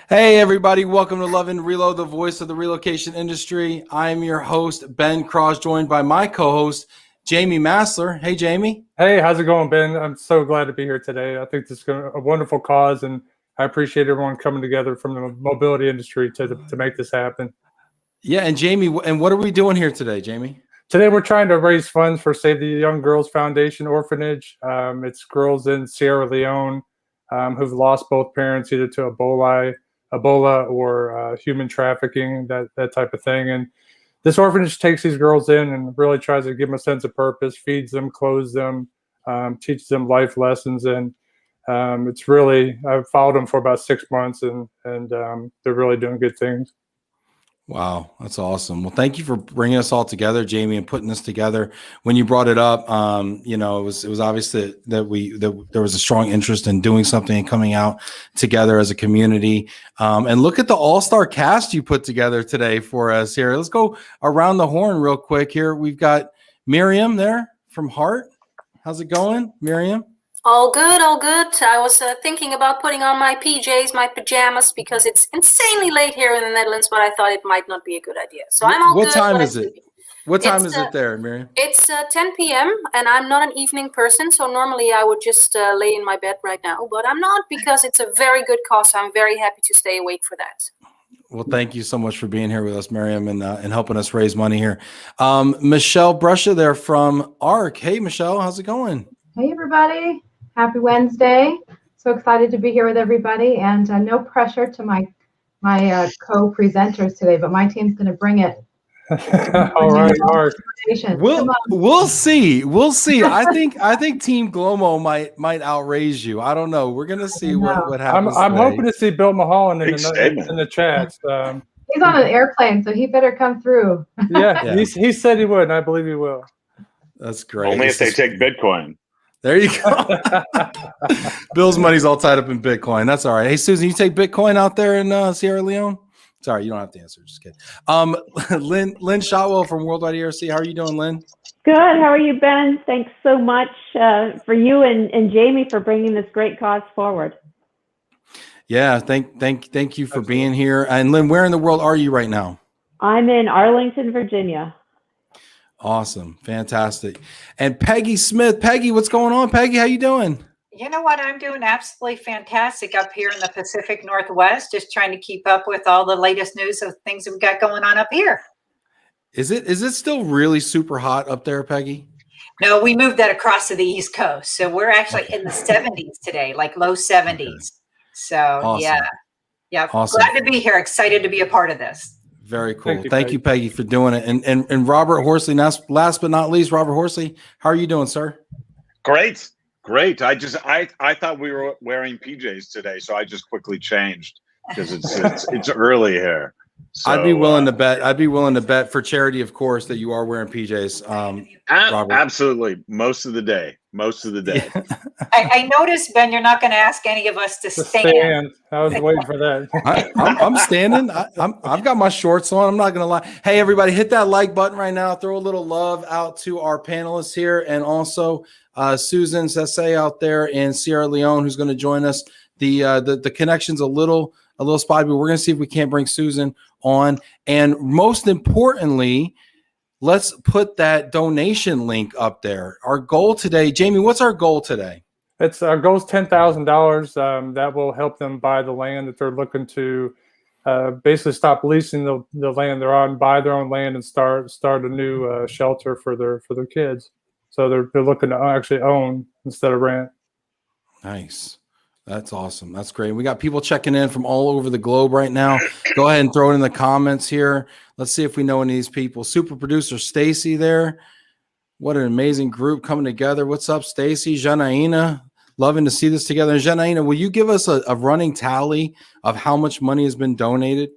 Hey everybody, welcome to Love and Reload, the voice of the relocation industry. I'm your host, Ben Cross, joined by my co-host, Jamie Maslar. Hey Jamie. Hey, how's it going, Ben? I'm so glad to be here today. I think this is a wonderful cause, and I appreciate everyone coming together from the mobility industry to make this happen. Yeah, and Jamie, and what are we doing here today, Jamie? Today we're trying to raise funds for Save the Young Girls Foundation Orphanage. It's girls in Sierra Leone who've lost both parents either to Ebola or human trafficking, that type of thing. And this orphanage takes these girls in and really tries to give them a sense of purpose, feeds them, clothes them, teaches them life lessons. And it's really, I've followed them for about 6 months, and they're really doing good things. Wow, that's awesome. Well, thank you for bringing us all together, Jamie, and putting this together. When you brought it up, it was obvious that there was a strong interest in doing something and coming out together as a community. And look at the all-star cast you put together today for us here. Let's go around the horn real quick here. We've got Miriam there from Heart. How's it going, Miriam? All good, all good. I was thinking about putting on my PJs, my pajamas, because it's insanely late here in the Netherlands, but I thought it might not be a good idea. So I'm all good. What time is it? What time is it there, Miriam? It's 10 p.m. and I'm not an evening person, so normally I would just lay in my bed right now, but I'm not, because it's a very good cause. So I'm very happy to stay awake for that. Well, thank you so much for being here with us, Miriam, and helping us raise money here. Michele Brescia there from ARC. Hey, Michele, how's it going? Hey, everybody. Happy Wednesday. So excited to be here with everybody, and no pressure to my co-presenters today, but my team's going to bring it. All right, Mark. We'll see. We'll see. I think Team Glomo might outraise you. I don't know. We're going to see what happens. I'm hoping to see Bill Mulholland in the chat. He's on an airplane, so he better come through. Yeah. He said he would, and I believe he will. That's great. Only if they take Bitcoin. There you go. Bill's money's all tied up in Bitcoin. That's all right. Hey, Susan, you take Bitcoin out there in Sierra Leone? Sorry, you don't have to answer. Just kidding. Lynn Shotwell from Worldwide ERC. How are you doing, Lynn? Good. How are you, Ben? Thanks so much for you and Jamie for bringing this great cause forward. Yeah, thank you for being here. And Lynn, where in the world are you right now? I'm in Arlington, Virginia. Awesome. Fantastic. And Peggy Smith. Peggy, what's going on? Peggy, how you doing? You know what? I'm doing absolutely fantastic up here in the Pacific Northwest, just trying to keep up with all the latest news of things that we got going on up here. Is it still really super hot up there, Peggy? No, we moved that across to the East Coast. So we're actually in the 70s today, like low 70s. So awesome. Yeah. Awesome. Glad to be here. Excited to be a part of this. Very cool. Thank you, Peggy, for doing it. And Robert Horsley, last but not least, Robert Horsley, how are you doing, sir? Great. I thought we were wearing PJs today, so I just quickly changed because it's early here. So, I'd be willing to bet for charity, of course, that you are wearing PJs. Robert. Absolutely. Most of the day. Yeah. I noticed, Ben, you're not going to ask any of us to stand. I was waiting for that. I'm standing. I've got my shorts on. I'm not going to lie. Hey, everybody, hit that like button right now. Throw a little love out to our panelists here, and also Susan Sesay out there in Sierra Leone, who's going to join us. The connection's a little spotty, but we're going to see if we can't bring Susan on. And most importantly, let's put that donation link up there. Our goal today, Jamie, what's our goal today? Our goal is $10,000. That will help them buy the land that they're looking to basically stop leasing the land they're on, buy their own land, and start a new shelter for their kids. So they're looking to actually own instead of rent. Nice. That's awesome. That's great. We got people checking in from all over the globe right now. Go ahead and throw it in the comments here. Let's see if we know any of these people. Super producer Stacy there. What an amazing group coming together. What's up, Stacy? Janaina, loving to see this together. And Janaina, will you give us a running tally of how much money has been donated?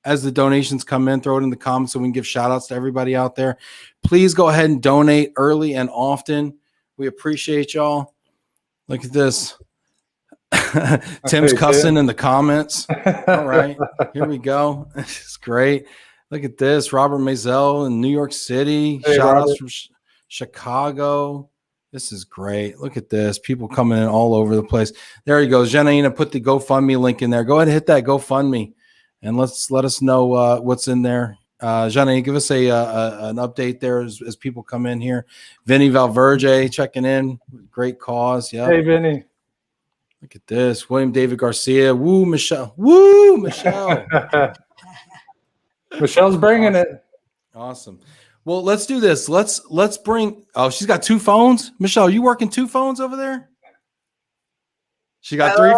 As the donations come in, throw it in the comments so we can give shout outs to everybody out there. Please go ahead and donate early and often. We appreciate y'all. Look at this. Tim's cussing in the comments. All right, here we go. It's great. Look at this. Robert Mazel in New York City. Shout outs from Chicago. This is great. Look at this. People coming in all over the place. There he goes. Janina put the GoFundMe link in there. Go ahead and hit that GoFundMe and let us know what's in there. Janina, give us an update there as people come in here. Vinny Valverde checking in. Great cause. Yeah. Hey, Vinny. Look at this. William David Garcia. Woo, Michelle. Woo, Michelle. Michelle's bringing awesome. it. Awesome. Well, let's do this. Let's bring. Oh, she's got 2 phones. Michelle, you working 2 phones over there? She got 3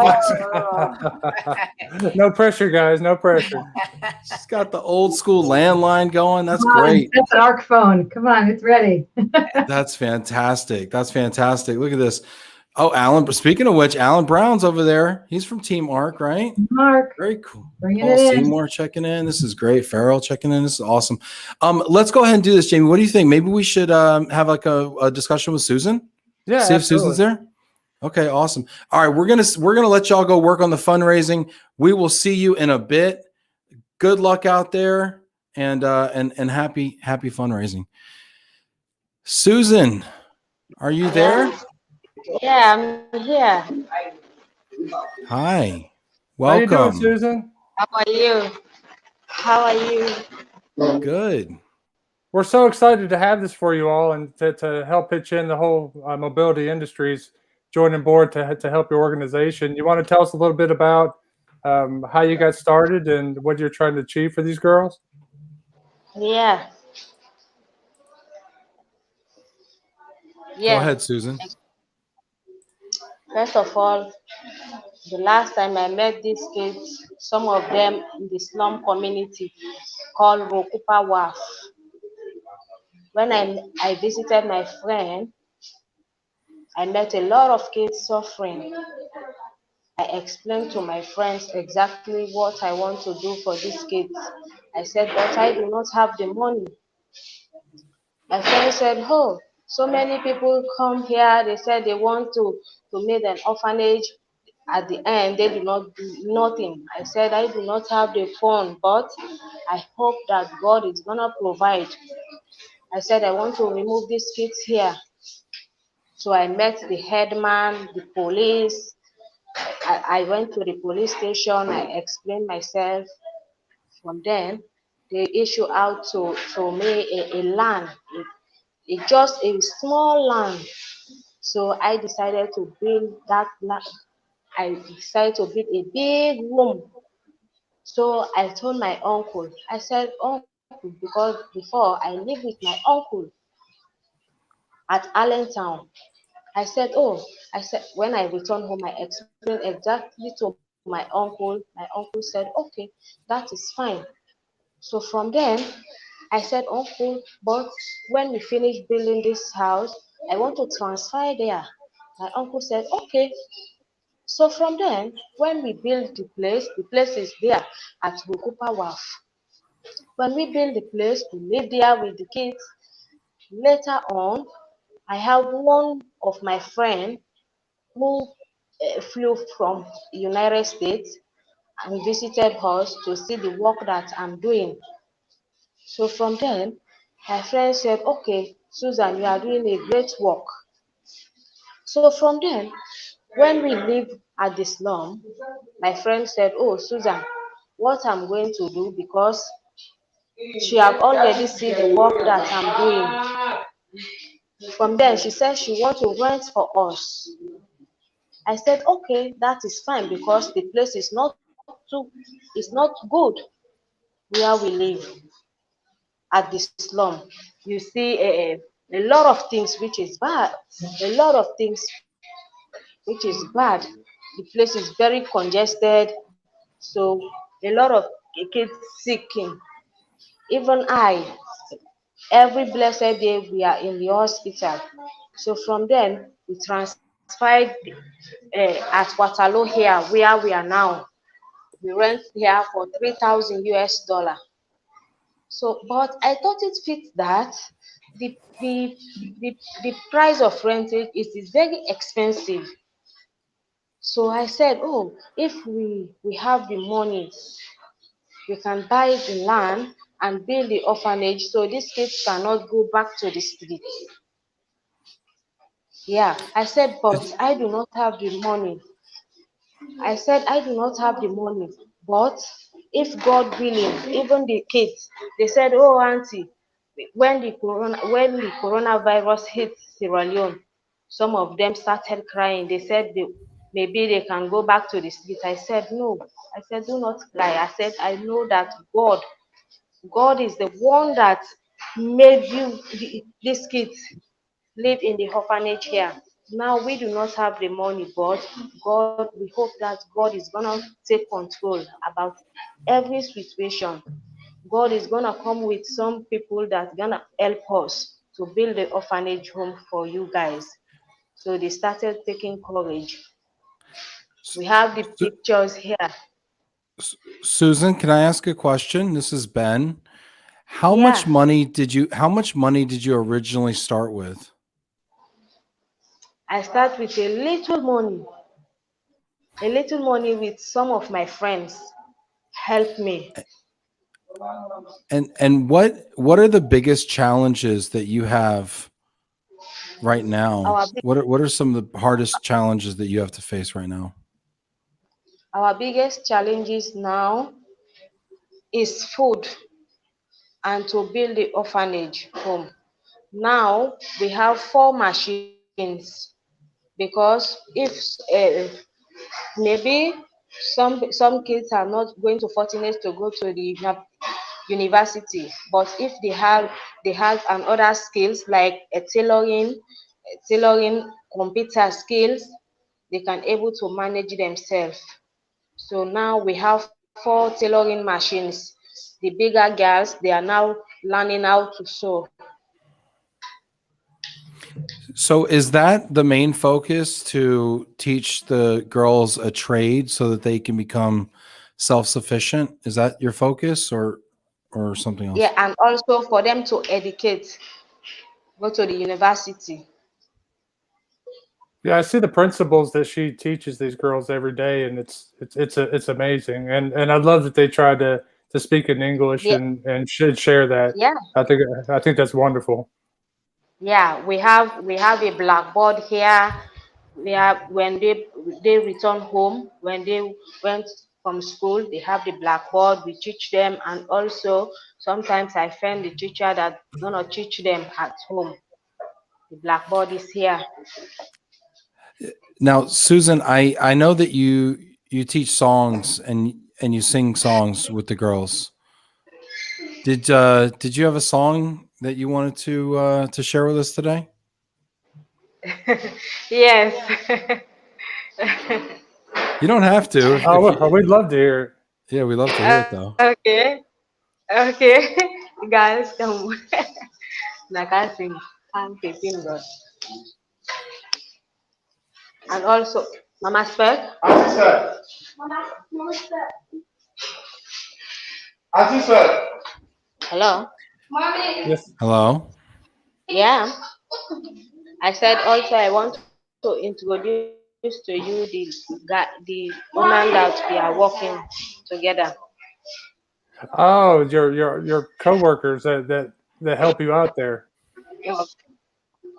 phones. No pressure, guys. No pressure. She's got the old school landline going. That's Come on, great. that's an ARC phone. Come on, it's ready. That's fantastic. That's fantastic. Look at this. Oh, Alan. Speaking of which, Alan Brown's over there. He's from Team ARC, right? Mark, Very cool. bringing Paul it in. Seymour checking in. This is great. Farrell checking in. This is awesome. Let's go ahead and do this, Jamie. What do you think? Maybe we should have like a discussion with Susan. Yeah, See if absolutely. Susan's there. Okay, awesome. All right, we're gonna let y'all go work on the fundraising. We will see you in a bit. Good luck out there, and happy fundraising. Susan, are you there? Yeah, I'm here. Hi, How welcome. you doing, Susan? How are you? How are you? Good. We're so excited to have this for you all and to help pitch in the whole mobility industries joining board to help your organization. You want to tell us a little bit about how you got started and what you're trying to achieve for these girls? Yeah. Go ahead, Susan. First of all, the last time I met these kids, some of them in the slum community called Rokupa Waf. When I visited my friend, I met a lot of kids suffering. I explained to my friends exactly what I want to do for these kids. I said, but I do not have the money. My friend said, oh, so many people come here. They said they want to make an orphanage. At the end, they do not do nothing. I said, I do not have the phone, but I hope that God is going to provide. I said, I want to remove these kids here. So I met the headman, the police. I went to the police station. I explained myself. From then, they issue out to me a land, just a small land. So I decided to build that land. I decided to build a big room. So I told my uncle, I said, uncle, because before I lived with my uncle at Allentown. I said, when I returned home, I explained exactly to my uncle. My uncle said, okay, that is fine. So from then, I said, uncle, but when we finish building this house, I want to transfer there. My uncle said, okay. So from then, when we build the place is there at Rukupa Waf. When we build the place, we live there with the kids. Later on, I have one of my friends who flew from United States and visited us to see the work that I'm doing. So from then, my friend said, okay, Susan, you are doing a great work. So from then, when we lived at the slum, my friend said, oh, Susan, what I'm going to do, because she have already seen the work that I'm doing. From then, she said she wants to rent for us. I said, okay, that is fine, because the place is not good where we live at the slum. You see a lot of things which is bad. A lot of things which is bad. The place is very congested. So a lot of kids sick. Even every blessed day we are in the hospital. So from then we transferred at Waterloo here, where we are now. We rent here for $3,000. So, but I thought it fit that the price of renting is very expensive. So I said, oh, if we have the money, we can buy the land and build the orphanage so these kids cannot go back to the street. Yeah, I said, but I do not have the money. I said, I do not have the money, but if God willing, even the kids, they said, oh, auntie, when the coronavirus hit Sierra Leone, some of them started crying. They said maybe they can go back to the streets. I said, no. I said, do not cry. I said, I know that God is the one that made these kids live in the orphanage here. Now we do not have the money, but God, we hope that God is gonna take control about every situation. God is gonna come with some people that's gonna help us to build the orphanage home for you guys. So they started taking courage. We have the pictures here. Susan, can I ask a question? This is Ben. How Yeah. much money did you originally start with? I start with a little money with some of my friends help me. And what are the biggest challenges that you have right now? What are some of the hardest challenges that you have to face right now? Our biggest challenges now is food and to build the orphanage home. Now we have 4 machines because if maybe some kids are not going to fortunate to go to the university, but if they have another skills like tailoring, computer skills, they can able to manage themselves. So now we have 4 tailoring machines. The bigger girls, they are now learning how to sew. So is that the main focus, to teach the girls a trade so that they can become self-sufficient? Is that your focus or something else? Yeah, and also for them to educate, go to the university. Yeah, I see the principles that she teaches these girls every day, and it's amazing. And I love that they try to speak in English Yeah. and should share that. Yeah. I think that's wonderful. Yeah, we have a blackboard here. We have when they return home, when they went from school, they have the blackboard. We teach them, and also sometimes I find the teacher that gonna teach them at home. The blackboard is here. Now, Susan, I know that you teach songs and you sing songs with the girls. Did you have a song that you wanted to share with us today? Yes. You don't have to. We'd love to hear it. Yeah, we love to hear it though. Okay, guys, come. Like I sing, I'm keeping God. And also, Mama Spec. Hello. Yes. Hello. Yeah. I said also I want to introduce to you the woman that we are working together. Oh, your coworkers that help you out there.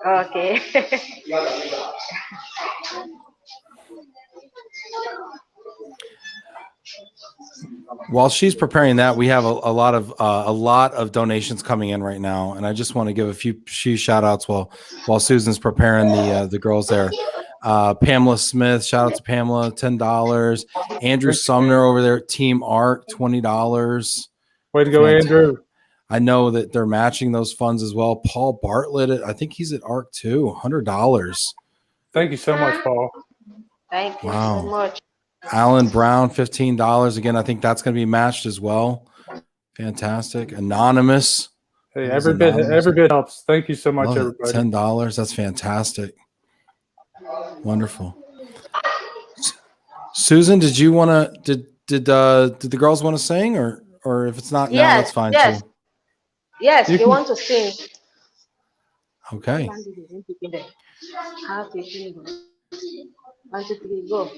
Okay. While she's preparing that, we have a lot of donations coming in right now, and I just want to give a few shout outs while Susan's preparing the girls there. Pamela Smith, shout out to Pamela, $10. Andrew Sumner over there at Team Arc, $20. Way to go, Andrew. I know that they're matching those funds as well. Paul Bartlett, I think he's at Arc too, $100. Thank you so much, Paul. Thank you so much. Alan Brown, $15. Again, I think that's going to be matched as well. Fantastic. Anonymous. Hey, every bit helps. Thank you so much, everybody. $10. That's fantastic. Wonderful. Susan, did you want to? Did the girls want to sing, or if it's not now, that's fine too. Yes, they want to sing. Okay. 1, 2, 3, go.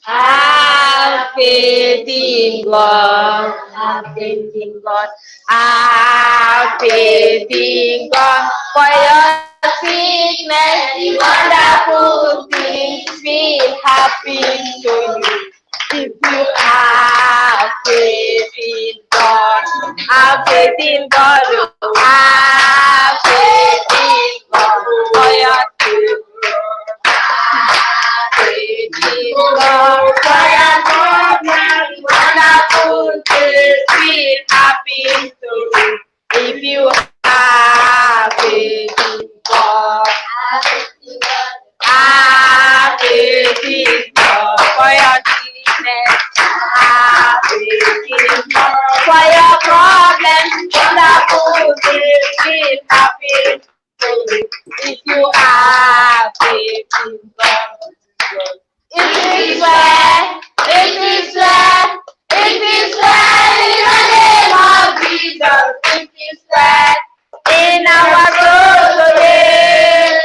Have faith in God. Have faith in God. Have faith in God. For your sickness, the wonderful things feel happy to you. If you have faith in God, have faith in God, have faith in God for your future. Have faith in God for your problem, wonderful things feel happy to you. If you have faith in God, have faith in God for your sickness, have faith in God for your problems, wonderful things feel happy to you. If you have faith in God, it is well, it is well, it is well in the name of Jesus. It is well in our soul today.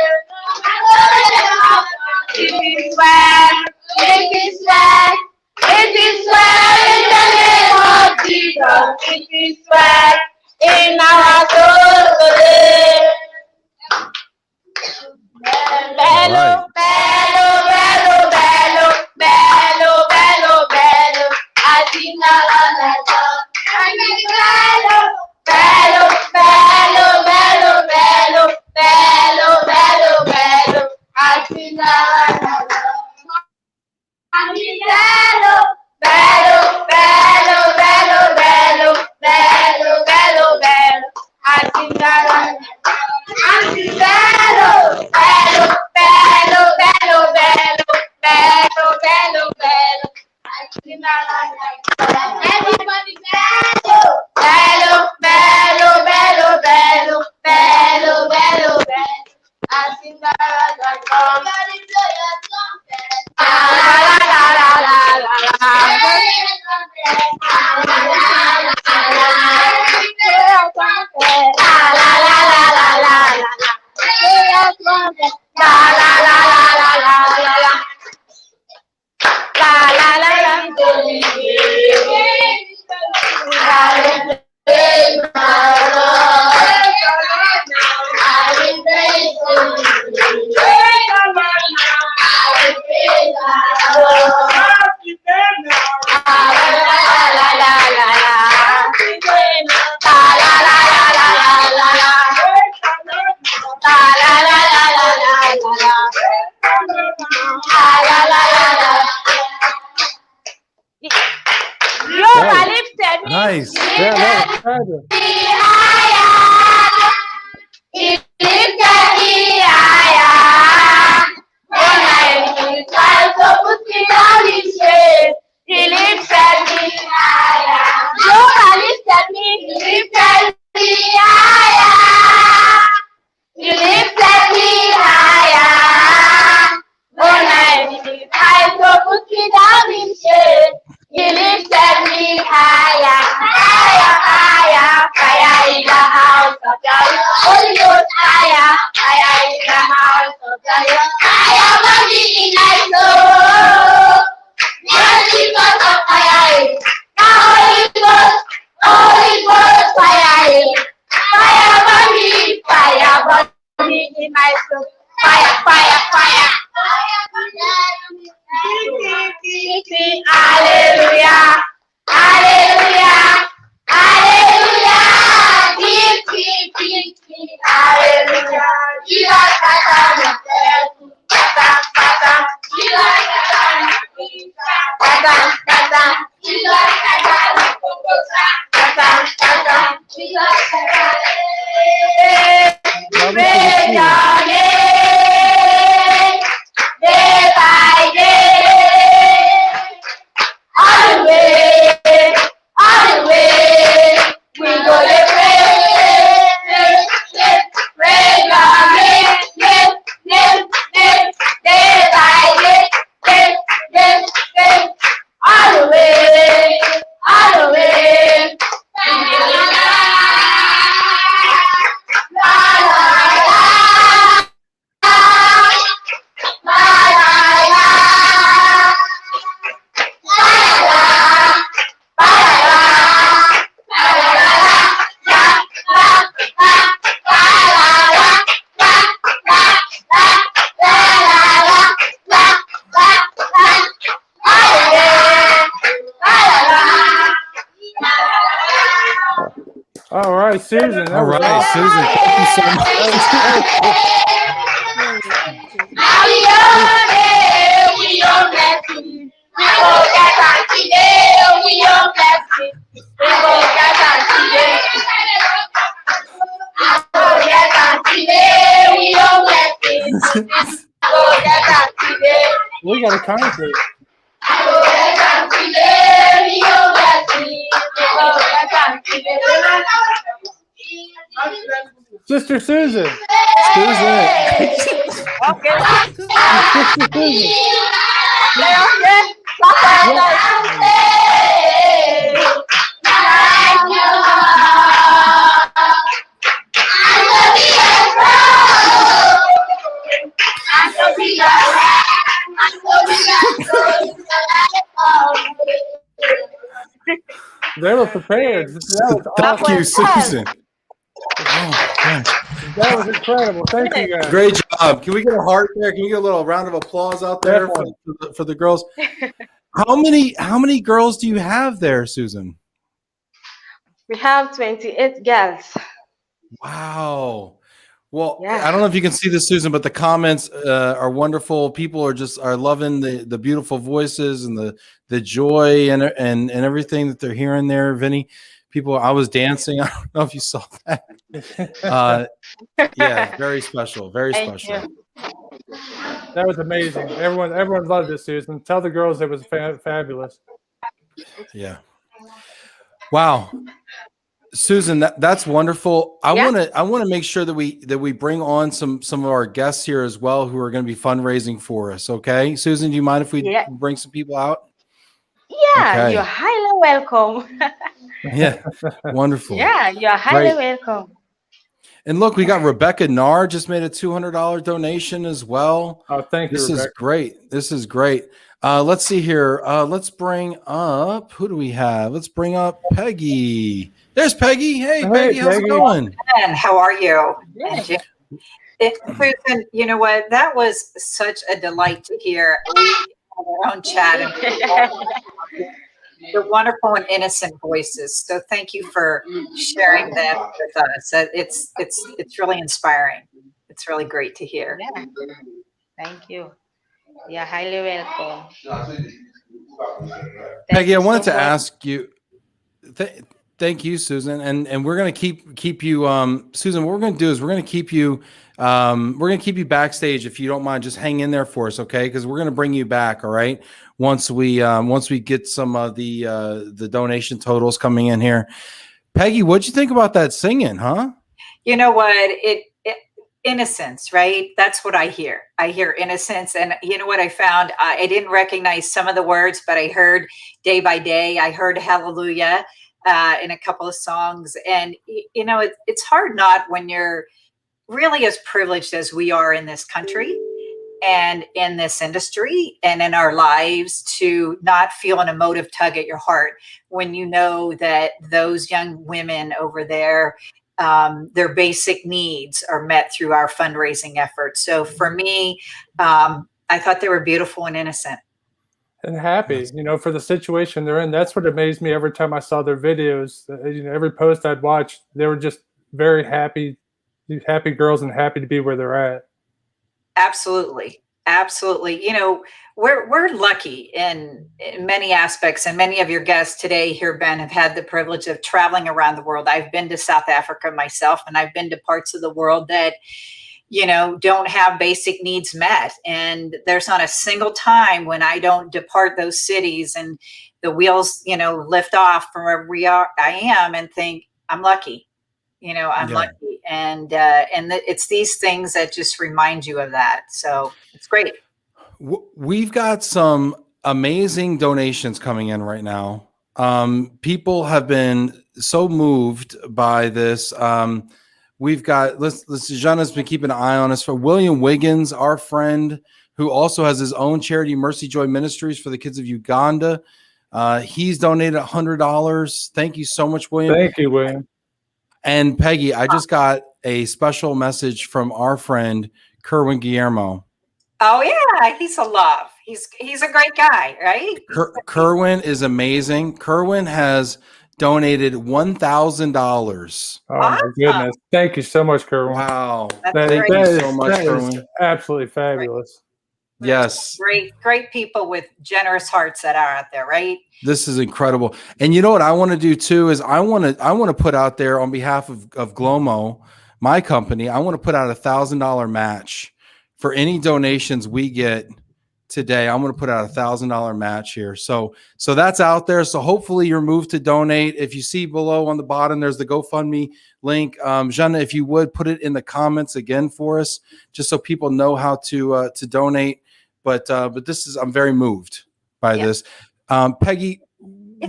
It is well, it is well, it is well in the name of Jesus. It is well in our soul today. Bello, bello, bello, bello, bello, bello, bello. I sing la la la la. Bello, bello, bello, bello, bello, bello, bello, bello. I sing la la la la. Bello, bello, bello, bello, bello, bello, bello, bello. I sing la la la. I sing bello, bello, bello, bello, bello, bello, bello, bello. I sing la la la. Everybody bello, bello, bello, bello, bello, bello, bello, bello. I sing la la la la. Everybody blow your trumpet. La la la la la la la. La la la la la la la. Nice. Yeah, that was fabulous. You lifted me higher, higher, higher, higher. All right, Susan. All right, Susan. Thank you so much. We got a concert. Sister Susan. Susan. They were prepared. That was Thank awesome. you, Susan. Oh, gosh. That was incredible. Thank you, guys. Great job. Can we get a heart there? Can we get a little round of applause out there for the girls? How many girls do you have there, Susan? We have 28 girls. Wow. Well, Yeah. I don't know if you can see this, Susan, but the comments are wonderful. People are loving the beautiful voices and the joy and everything that they're hearing there, Vinny. People, I was dancing. I don't know if you saw that. Yeah, very special. Very special. That was amazing. Everyone loved it, Susan. Tell the girls it was fabulous. Yeah. Wow. Susan, that's wonderful. I want to make sure that we bring on some of our guests here as well who are going to be fundraising for us. Okay, Susan, do you mind if we bring some people out? Yeah, Okay. you're highly welcome. Yeah, wonderful. Yeah, you're highly Great. welcome. And look, we got Rebecca Narr just made a $200 donation as well. Oh, thank you, This Rebecca. is great. This is great. Let's see here. Let's bring up, who do we have? Let's bring up Peggy. There's Peggy. Hey, Peggy, how's it going? And how are you? Susan, you know what? That was such a delight to hear. We had our own chat and the wonderful and innocent voices. So thank you for sharing that with us. It's really inspiring. It's really great to hear. Yeah. Thank you. You're highly welcome. Peggy, I wanted to ask you. Thank you, Susan, and we're going to keep you, Susan. What we're going to do is we're going to keep you backstage if you don't mind. Just hang in there for us, okay? Because we're going to bring you back, all right? Once we get some of the donation totals coming in here. Peggy, what'd you think about that singing, huh? You know what? Innocence, right? That's what I hear. I hear innocence. And you know what I found? I didn't recognize some of the words, but I heard Day by Day. I heard Hallelujah in a couple of songs. And, you know, it's hard not when you're really as privileged as we are in this country and in this industry and in our lives to not feel an emotive tug at your heart when you know that those young women over there, their basic needs are met through our fundraising efforts. So for me, I thought they were beautiful and innocent. And happy, you know, for the situation they're in. That's what amazed me every time I saw their videos. You know, every post I'd watch, they were just very happy girls and happy to be where they're at. Absolutely. Absolutely. You know, we're lucky in many aspects, and many of your guests today here, Ben, have had the privilege of traveling around the world. I've been to South Africa myself, and I've been to parts of the world that, you know, don't have basic needs met. And there's not a single time when I don't depart those cities and the wheels, you know, lift off from where I am and think, I'm lucky. You know, I'm lucky. And it's these things that just remind you of that. So it's great. We've got some amazing donations coming in right now. People have been so moved by this. We've got, Jana's been keeping an eye on us for William Wiggins, our friend, who also has his own charity, Mercy Joy Ministries for the kids of Uganda. He's donated $100. Thank you so much, William. Thank you, William. And Peggy, I just got a special message from our friend, Kerwin Guillermo. Oh yeah, he's a love. He's a great guy, right? Kerwin is amazing. Kerwin has donated $1,000. Oh my goodness! Thank you so much, Kerwin. Wow. That's Thank great. you so much, that is Kerwin. absolutely fabulous. Yes. Great people with generous hearts that are out there, right? This is incredible. And you know what I want to do too is I want to put out there on behalf of Glomo, my company, I want to put out $1,000 match for any donations we get today. I'm going to put out $1,000 match here. So that's out there. So hopefully you're moved to donate. If you see below on the bottom, there's the GoFundMe link. Jana, if you would put it in the comments again for us, just so people know how to donate. But this is, I'm very moved by this. Peggy,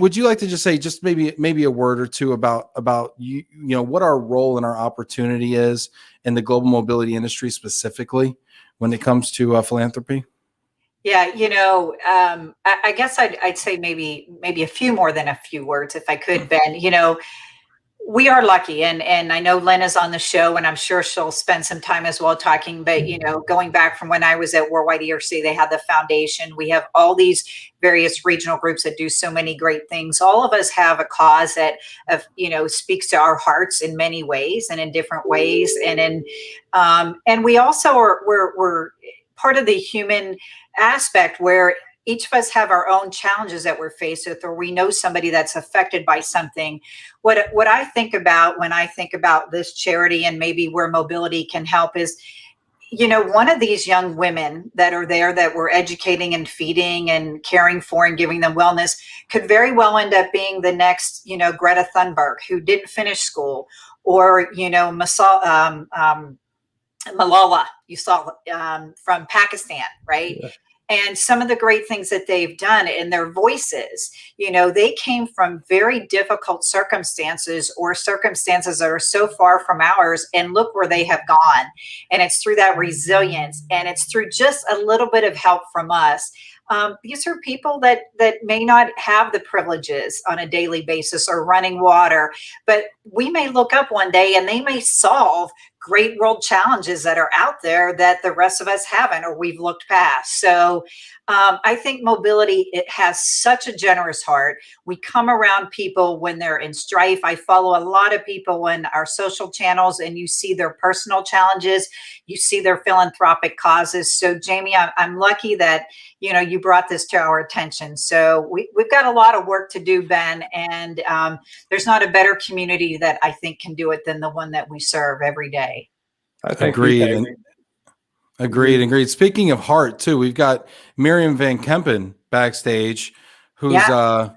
would you like to just say just maybe a word or two about you know what our role and our opportunity is in the global mobility industry specifically when it comes to philanthropy? Yeah, you know, I guess I'd say maybe a few more than a few words if I could, Ben. You know, we are lucky, and I know Lynn is on the show, and I'm sure she'll spend some time as well talking. But you know, going back from when I was at Worldwide ERC, they had the foundation. We have all these various regional groups that do so many great things. All of us have a cause that, you know, speaks to our hearts in many ways and in different ways, and we also we're part of the human aspect where each of us have our own challenges that we're faced with, or we know somebody that's affected by something. What I think about when I think about this charity and maybe where mobility can help is, you know, one of these young women that are there that we're educating and feeding and caring for and giving them wellness could very well end up being the next, you know, Greta Thunberg, who didn't finish school, or, you know, Malala, you saw from Pakistan, right? Yeah. And some of the great things that they've done in their voices, you know, they came from very difficult circumstances or circumstances that are so far from ours, and look where they have gone. And it's through that resilience, and it's through just a little bit of help from us. These are people that may not have the privileges on a daily basis or running water, but we may look up one day and they may solve great world challenges that are out there that the rest of us haven't, or we've looked past. So I think mobility, it has such a generous heart. We come around people when they're in strife. I follow a lot of people in our social channels, and you see their personal challenges, you see their philanthropic causes. So Jamie, I'm lucky that, you know, you brought this to our attention. So we've got a lot of work to do, Ben, and there's not a better community that I think can do it than the one that we serve every day. Agreed. Speaking of heart, too, we've got Miriam van Kempen backstage, who's a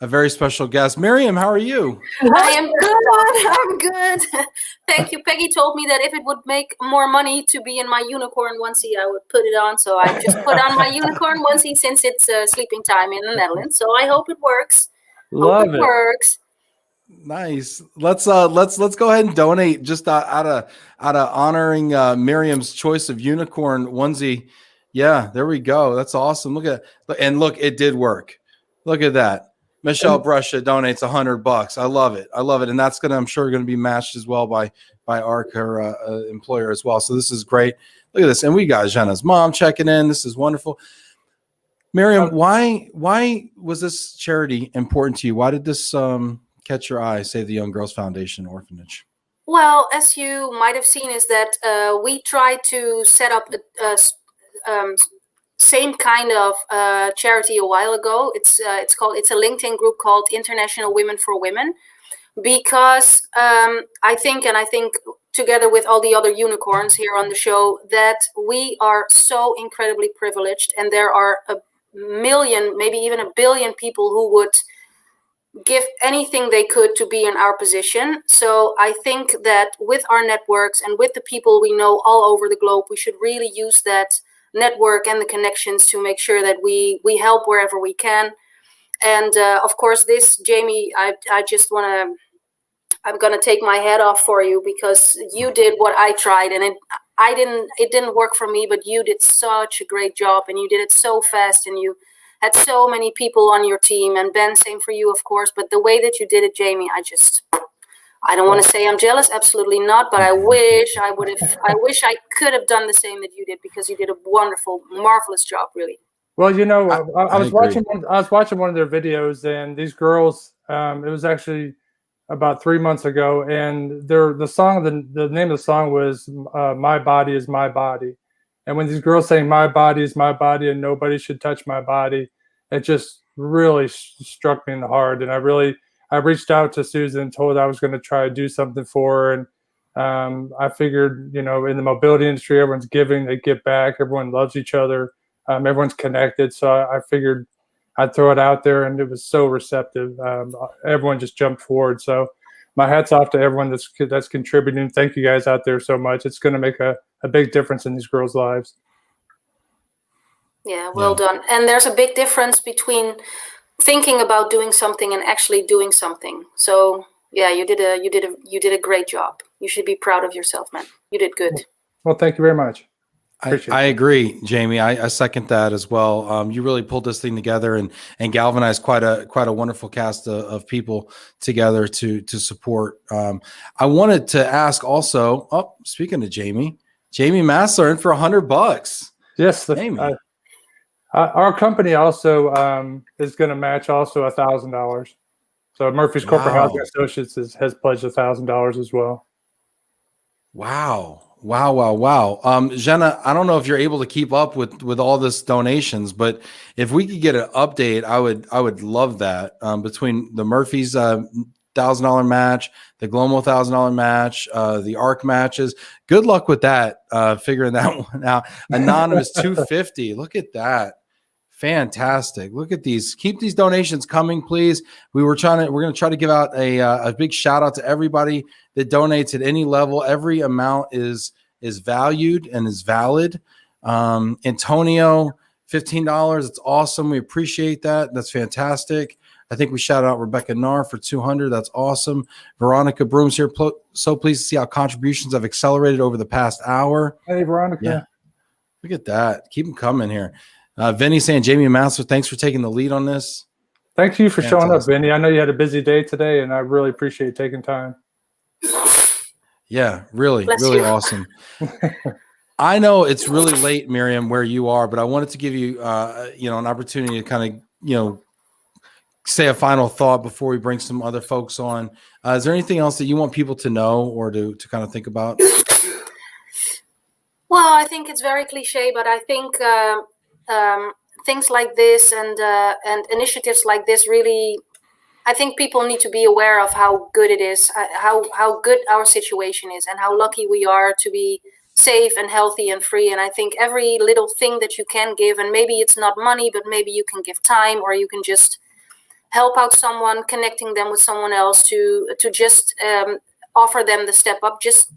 very special guest. Miriam, how are you? I am good. I'm good. Thank you. Peggy told me that if it would make more money to be in my unicorn onesie, I would put it on. So I just put on my unicorn onesie since it's sleeping time in the Netherlands. So I hope it works. Love it. Works. Nice. Let's go ahead and donate just out of honoring Miriam's choice of unicorn onesie. Yeah, there we go. That's awesome. Look, it did work. Look at that. Michele Brescia donates $100. I love it. And that's I'm sure going to be matched as well by ARC, her employer as well. So this is great. Look at this. And we got Jenna's mom checking in. This is wonderful. Miriam, why was this charity important to you? Why did this catch your eye, Save the Young Girls Foundation Orphanage? Well, as you might have seen, is that we tried to set up a same kind of charity a while ago. It's a LinkedIn group called International Women for Women, because I think together with all the other unicorns here on the show, that we are so incredibly privileged, and there are a million, maybe even a billion people who would give anything they could to be in our position. So I think that with our networks and with the people we know all over the globe, we should really use that network and the connections to make sure that we help wherever we can. And of course, this, Jamie, I'm gonna take my head off for you, because you did what I tried, and it didn't work for me, but you did such a great job, and you did it so fast, and you had so many people on your team, and Ben, same for you, of course. But the way that you did it, Jamie, I don't want to say I'm jealous, absolutely not, but I wish I could have done the same that you did, because you did a wonderful, marvelous job, really. Well, you know, I was watching one of their videos, and these girls, It was actually about 3 months ago, and the name of the song was "My Body Is My Body," and when these girls saying "My body is my body" and nobody should touch my body, it just really struck me in the heart. And I reached out to Susan and told her I was going to try to do something for her. And I figured, in the mobility industry, everyone's giving, they give back, everyone loves each other, everyone's connected. So I figured I'd throw it out there, and it was so receptive. Everyone just jumped forward. So my hat's off to everyone that's contributing. Thank you guys out there so much. It's going to make a big difference in these girls' lives. Yeah, well done. And there's a big difference between thinking about doing something and actually doing something. So yeah, you did a great job. You should be proud of yourself, man. You did good. Well, thank you very much. I agree, Jamie. I second that as well. You really pulled this thing together and galvanized quite a wonderful cast of people together to support. I wanted to ask also. Oh, speaking of Jamie Maslar in for $100. Yes, Jamie. Our company also is going to match also $1,000. So Murphy's Corporate Housing Associates has pledged $1,000 as well. Wow. Jenna, I don't know if you're able to keep up with all this donations, but if we could get an update, I would love that. Between the Murphy's $1,000 match, the Glomo $1,000 match, the ARC matches. Good luck with that. Figuring that one out. Anonymous $250. Look at that. Fantastic. Look at these. Keep these donations coming, please. We're going to try to give out a big shout out to everybody that donates at any level. Every amount is valued and is valid. Antonio, $15. It's awesome. We appreciate that. That's fantastic. I think we shouted out Rebecca Narr for $200. That's awesome. Veronica Broom's here. So pleased to see how contributions have accelerated over the past hour. Hey, Veronica. Yeah. Look at that. Keep them coming here. Vinny saying, Jamie Maslar, thanks for taking the lead on this. Thank you for showing up, Vinny. I know you had a busy day today, and I really appreciate taking time. Yeah, really awesome. I know it's really late, Miriam, where you are, but I wanted to give you, an opportunity to kind of, say a final thought before we bring some other folks on. Is there anything else that you want people to know or to kind of think about? Well, I think it's very cliche, but I think things like this and initiatives like this really, I think people need to be aware of how good it is, how good our situation is, and how lucky we are to be safe and healthy and free. And I think every little thing that you can give, and maybe it's not money, but maybe you can give time, or you can just help out someone, connecting them with someone else to just offer them the step up. Just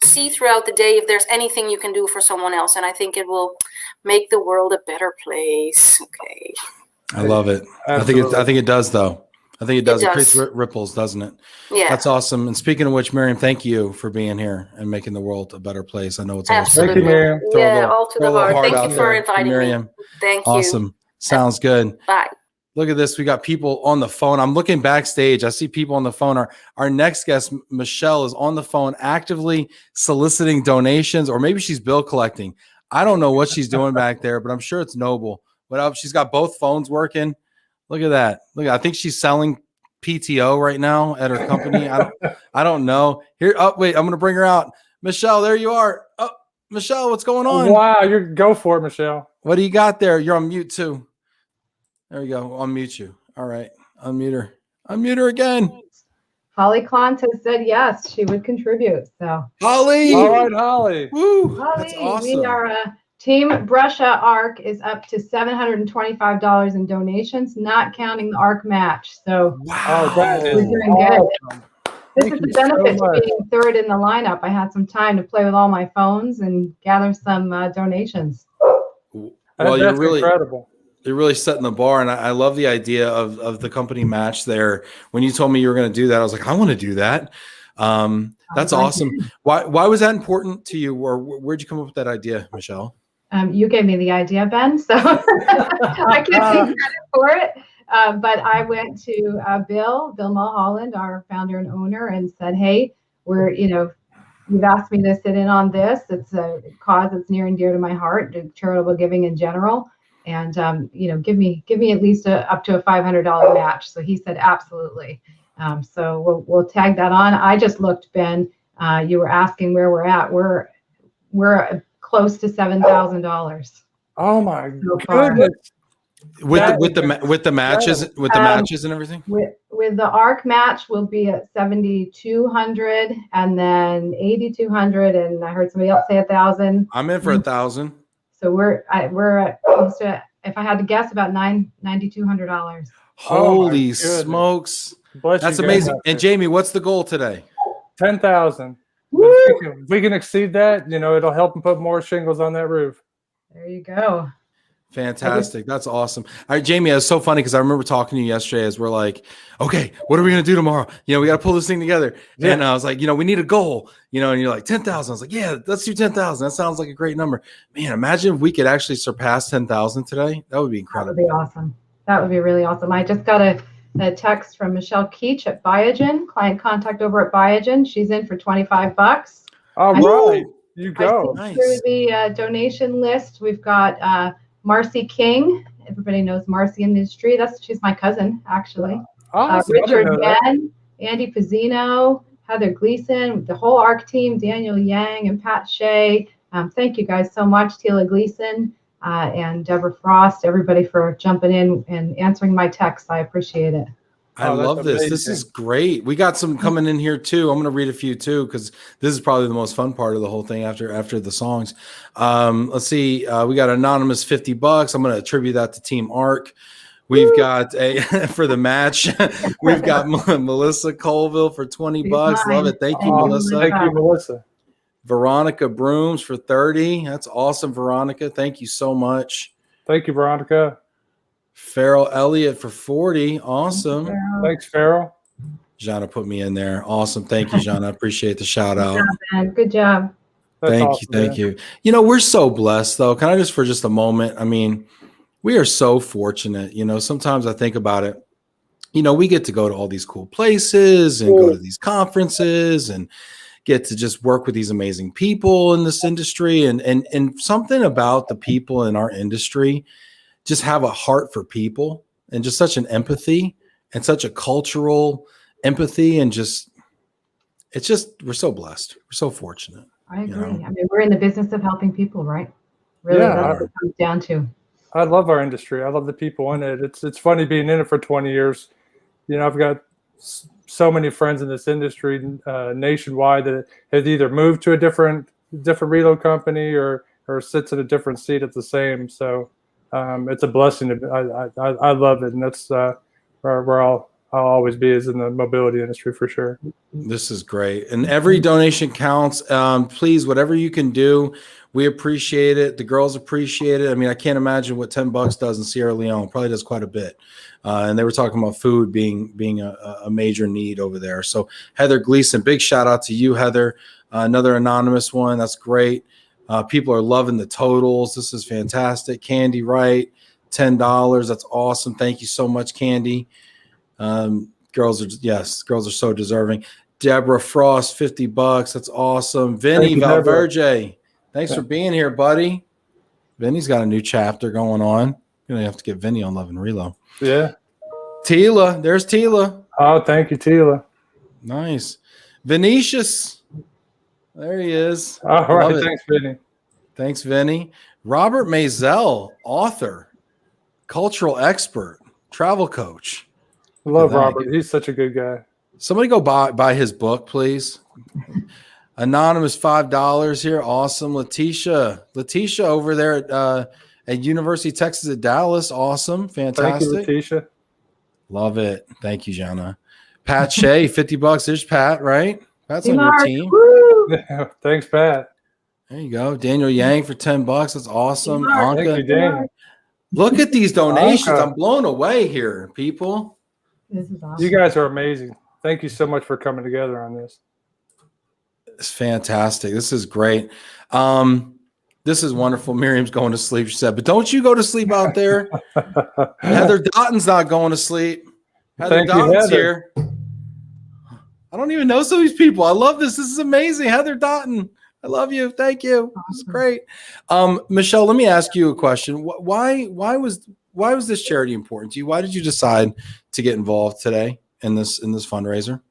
see throughout the day if there's anything you can do for someone else, and I think it will make the world a better place. Okay. I love it. Absolutely. I think it does, though. I think it does. It creates ripples, doesn't it? Yeah. That's awesome. And speaking of which, Miriam, thank you for being here and making the world a better place. I know it's absolutely. Thank you, Miriam. All to the heart. Thank you for inviting Miiriam. me. Thank you. Awesome. Sounds good. Bye. Look at this. We got people on the phone. I'm looking backstage. I see people on the phone. Our next guest, Michele, is on the phone actively soliciting donations, or maybe she's bill collecting. I don't know what she's doing back there, but I'm sure it's noble. But she's got both phones working. Look at that. I think she's selling PTO right now at her company. I don't know. Here. Oh, wait. I'm going to bring her out. Michele, there you are. Oh, Michele, what's going on? Wow. Go for it, Michele. What do you got there? You're on mute too. There we go. I'll unmute you. All right. Unmute her. Unmute her again. Holly Clont has said yes, she would contribute. So Holly. All right, Holly. Woo. Holly, that's awesome. We are Team Brescia ARC is up to $725 in donations, not counting the ARC match. So wow, that is we're doing awesome. good. This is the benefit so of being third in the lineup. I had some time to play with all my phones and gather some donations. Well, that's incredible. You're really setting the bar, and I love the idea of the company match there. When you told me you were going to do that, I was like, I want to do that. That's awesome. Why was that important to you, or where'd you come up with that idea, Michele? You gave me the idea, Ben, so I can't take credit for it. But I went to Bill Mulholland, our founder and owner, and said, hey, you've asked me to sit in on this. It's a cause that's near and dear to my heart, charitable giving in general. and give me at least up to a $500 match. So he said absolutely. So we'll tag that on. I just looked, Ben. You were asking where we're at. We're close to $7,000. Oh my So far. goodness! With the matches and everything. With the ARC match, we'll be at 7,200, and then 8,200, and I heard somebody else say 1,000. I'm in for 1,000. So we're at close to, if I had to guess, about $9,200. Holy smokes! That's amazing. And Jamie, what's the goal today? 10,000. If we can exceed that, it'll help them put more shingles on that roof. There you go. Fantastic. That's awesome. All right, Jamie, it was so funny because I remember talking to you yesterday as we're like, okay, what are we going to do tomorrow? We got to pull this thing together. Yeah. And I was like, we need a goal, and you're like 10,000. I was like, yeah, let's do 10,000. That sounds like a great number. Man, imagine if we could actually surpass 10,000 today. That would be incredible. That would be awesome. That would be really awesome. I just got a text from Michelle Keach at Biogen, client contact over at Biogen. She's in for $25. All right. You go. Nice. Through the donation list, we've got Marcy King. Everybody knows Marcy in the industry. She's my cousin, actually. Richard Yen, Andy Pizzino, Heather Gleason, the whole ARC team, Daniel Yang and Pat Shea. Thank you guys so much, Tila Gleason and Deborah Frost, everybody for jumping in and answering my texts. I appreciate it. I love this. Amazing. This is great. We got some coming in here too. I'm going to read a few too, because this is probably the most fun part of the whole thing after the songs. Let's see. We got anonymous $50. I'm going to attribute that to Team ARC. We've got for the match. We've got Melissa Colville for $20. Love it. Thank you, Melissa. Thank you, Melissa. Veronica Brooms for 30. That's awesome, Veronica. Thank you so much. Thank you, Veronica. Farrell Elliott for 40. Awesome. Thanks, Farrell. Jana put me in there. Awesome. Thank you, Jana. I appreciate the shout out. Good job. Thank you. We're so blessed though. Can I just for just a moment? I mean, we are so fortunate. Sometimes I think about it. We get to go to all these cool places and go to these conferences and get to just work with these amazing people in this industry. And something about the people in our industry just have a heart for people and just such an empathy and such a cultural empathy. And we're so blessed. We're so fortunate. I agree. I mean, we're in the business of helping people, right? Really, that's what it comes down to. I love our industry. I love the people in it. It's funny being in it for 20 years. I've got so many friends in this industry nationwide that have either moved to a different reload company or sits in a different seat at the same. So it's a blessing. I love it, and that's where I'll always be, is in the mobility industry for sure. This is great, and every donation counts. Please, whatever you can do, we appreciate it. The girls appreciate it. I mean, I can't imagine what $10 does in Sierra Leone. Probably does quite a bit. And they were talking about food being a major need over there. So Heather Gleason, big shout out to you, Heather. Another anonymous one. That's great. People are loving the totals. This is fantastic. Candy Wright, $10. That's awesome. Thank you so much, Candy. Girls are so deserving. Deborah Frost, $50. That's awesome. Vinny Valverde, thanks for being here, buddy. Vinny's got a new chapter going on. You're gonna have to get Vinny on Love and Relo. Yeah. Tila, there's Tila. Oh, thank you, Tila. Nice. Venetius. There he is. All right. Thanks, Vinny. Thanks, Vinny. Robert Maisel, author, cultural expert, travel coach. I love Robert. He's such a good guy. Somebody go buy his book, please. Anonymous $5 here. Awesome. Letitia over there at University of Texas at Dallas. Awesome. Fantastic. Thank you, Letitia. Love it. Thank you, Jana. Pat Shea, $50. There's Pat, right? Pat's on your team. Yeah, thanks, Pat. There you go. Daniel Yang for $10. That's awesome. Anka. Thank you, Daniel. Look at these donations. I'm blown away here, people. This is awesome. You guys are amazing. Thank you so much for coming together on this. It's fantastic. This is great. This is wonderful. Miriam's going to sleep, she said, but don't you go to sleep out there. Heather Dotton's not going to sleep. Heather Dotton's here. I don't even know some of these people. I love this. This is amazing. Heather Dotton. I love you. Thank you. It's Awesome. great. Michele, let me ask you a question. Why was this charity important to you? Why did you decide to get involved today in this fundraiser?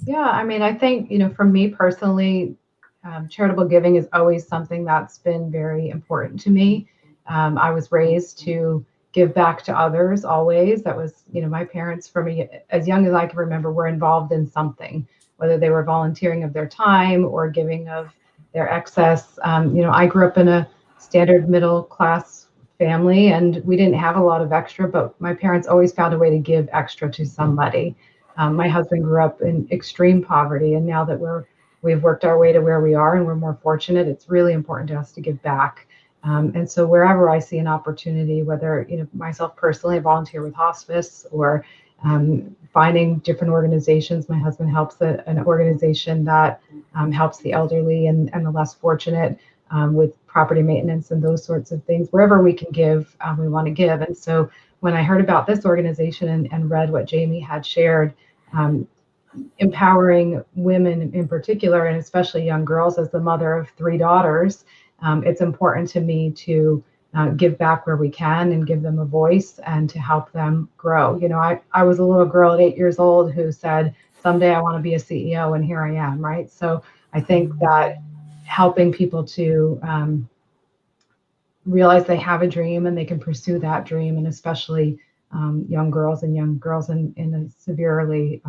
Yeah, I mean, I think, for me personally, charitable giving is always something that's been very important to me. I was raised to give back to others always. That was, my parents, from as young as I can remember, were involved in something, whether they were volunteering of their time or giving of their excess. I grew up in a standard middle class family, and we didn't have a lot of extra, but my parents always found a way to give extra to somebody. My husband grew up in extreme poverty, and now that we've worked our way to where we are and we're more fortunate, it's really important to us to give back. And so wherever I see an opportunity, whether, myself personally, I volunteer with hospice or finding different organizations. My husband helps an organization that helps the elderly and the less fortunate with property maintenance and those sorts of things. Wherever we can give, we want to give. And so when I heard about this organization and read what Jamie had shared, empowering women in particular, and especially young girls, as the mother of 3 daughters, it's important to me to give back where we can and give them a voice and to help them grow. I was a little girl at 8 years old who said, someday I want to be a CEO, and here I am, right? So I think that helping people to realize they have a dream and they can pursue that dream, and especially young girls in a severely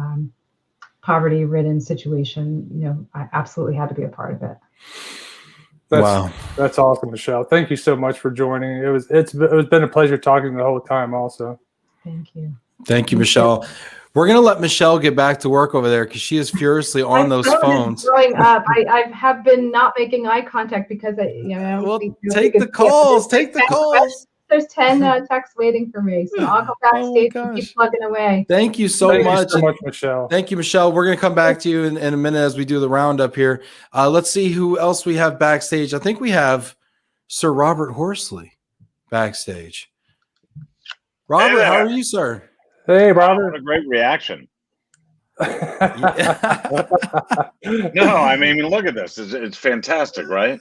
poverty-ridden situation, I absolutely had to be a part of it. Wow, that's awesome, Michele. Thank you so much for joining. It's been a pleasure talking the whole time. Also, thank you. Thank you, Michele. We're gonna let Michele get back to work over there because she is furiously on those phones. Growing up, I have been not making eye contact because well, take the calls. Take the calls. There's 10 texts waiting for me, so I'll go backstage and keep plugging away. Thank you so much. Thank you so much, Michele. Thank you, Michele. We're going to come back to you in a minute as we do the roundup here. Let's see who else we have backstage. I think we have Sir Robert Horsley backstage. Robert, Hey, how are you, sir? Hey, Robert. What a great reaction. No, I mean, look at this. It's fantastic, right?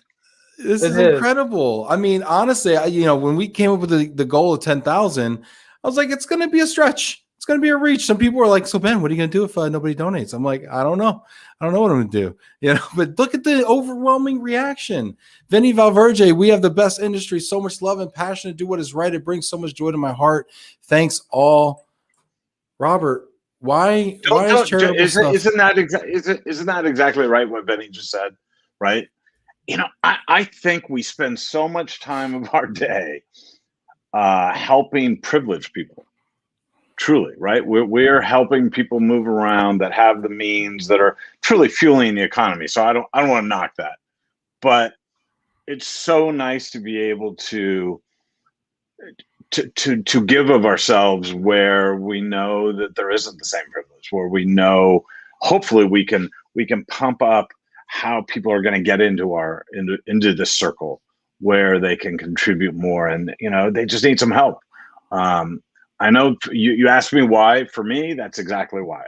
This is incredible. I mean, honestly, when we came up with the goal of 10,000, I was like, it's going to be a stretch. It's going to be a reach. Some people were like, so Ben, what are you going to do if nobody donates? I'm like, I don't know. I don't know what I'm going to do. But look at the overwhelming reaction. Vinny Valverde, we have the best industry, so much love and passion to do what is right. It brings so much joy to my heart. Thanks all. Robert, why is charitable stuff? Isn't that exactly right what Vinny just said? Right? I think we spend so much time of our day helping privileged people. Truly, right? We're helping people move around that have the means, that are truly fueling the economy. So I don't want to knock that, but it's so nice to be able to give of ourselves where we know that there isn't the same privilege, where we know hopefully we can pump up how people are going to get into this circle where they can contribute more, and they just need some help. I know you asked me why. For me, that's exactly why.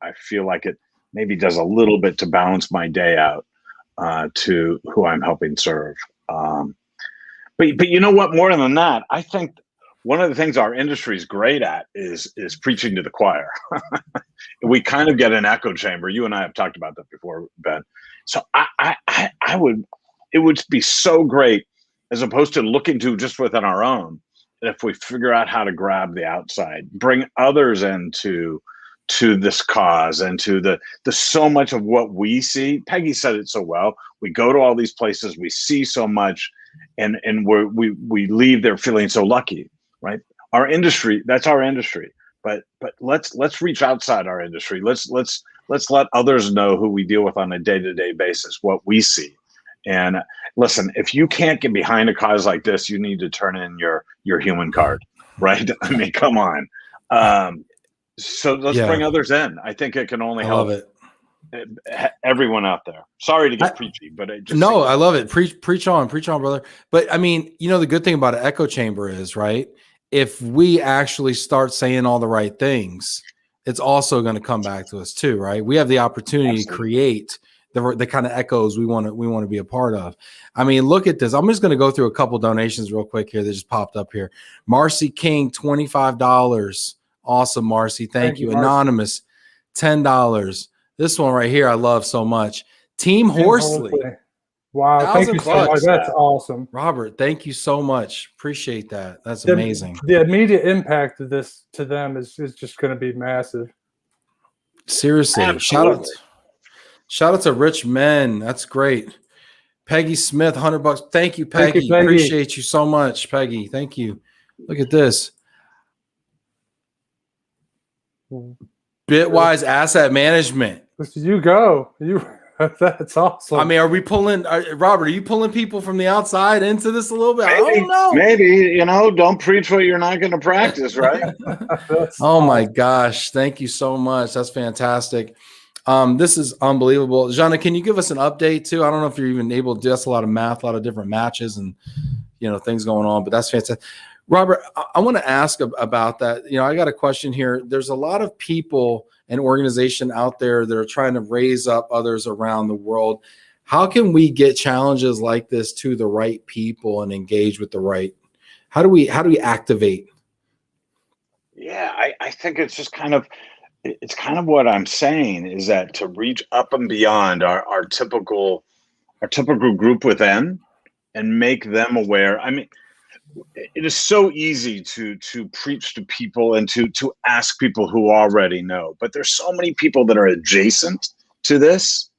I feel like it maybe does a little bit to balance my day out to who I'm helping serve. But you know what? More than that, I think one of the things our industry is great at is preaching to the choir. We kind of get an echo chamber. You and I have talked about that before, Ben. So it would be so great, as opposed to looking to just within our own, if we figure out how to grab the outside, bring others into this cause and to the so much of what we see. Peggy said it so well. We go to all these places, we see so much, and we leave there feeling so lucky, right? Our industry, that's our industry. But let's reach outside our industry. Let's let others know who we deal with on a day-to-day basis, what we see. And listen, if you can't get behind a cause like this, you need to turn in your human card, right? I mean, come on. So let's bring others in. I think it can only help everyone out there. Sorry to get preachy, but I love it. Preach on, brother. But I mean, the good thing about an echo chamber is, right, if we actually start saying all the right things, it's also going to come back to us too, right? We have the opportunity to create the kind of echoes we want to be a part of. I mean, look at this. I'm just going to go through a couple donations real quick here that just popped up here. Marcy King, $25. Awesome, Marcy. Thank you. Marcy. Anonymous, $10. This one right here I love so much. Team Horsley. Wow, thank you so much. $1,000. That's awesome. Robert, thank you so much. Appreciate that. That's amazing. The immediate impact of this to them is just going to be massive. Seriously. Absolutely. Shout out to Rich Men. That's great. Peggy Smith, $100. Thank you, Peggy. Thank you, Peggy. Appreciate you so much, Peggy. Thank you. Look at this. Bitwise Asset Management. You go. That's awesome. I mean, are we pulling, Robert, are you pulling people from the outside into this a little bit? I don't know. Maybe, don't preach what you're not going to practice, right? Oh my gosh. Thank you so much. That's fantastic. This is unbelievable. Jana, can you give us an update too? I don't know if you're even able to do, that's a lot of math, a lot of different matches and, things going on, but that's fantastic. Robert, I want to ask about that. I got a question here. There's a lot of people and organization out there that are trying to raise up others around the world. How can we get challenges like this to the right people and engage with the right? How do we activate? Yeah, I think it's just kind of what I'm saying is that to reach up and beyond our typical group within and make them aware. I mean, it is so easy to preach to people and to ask people who already know, but there's so many people that are adjacent to this,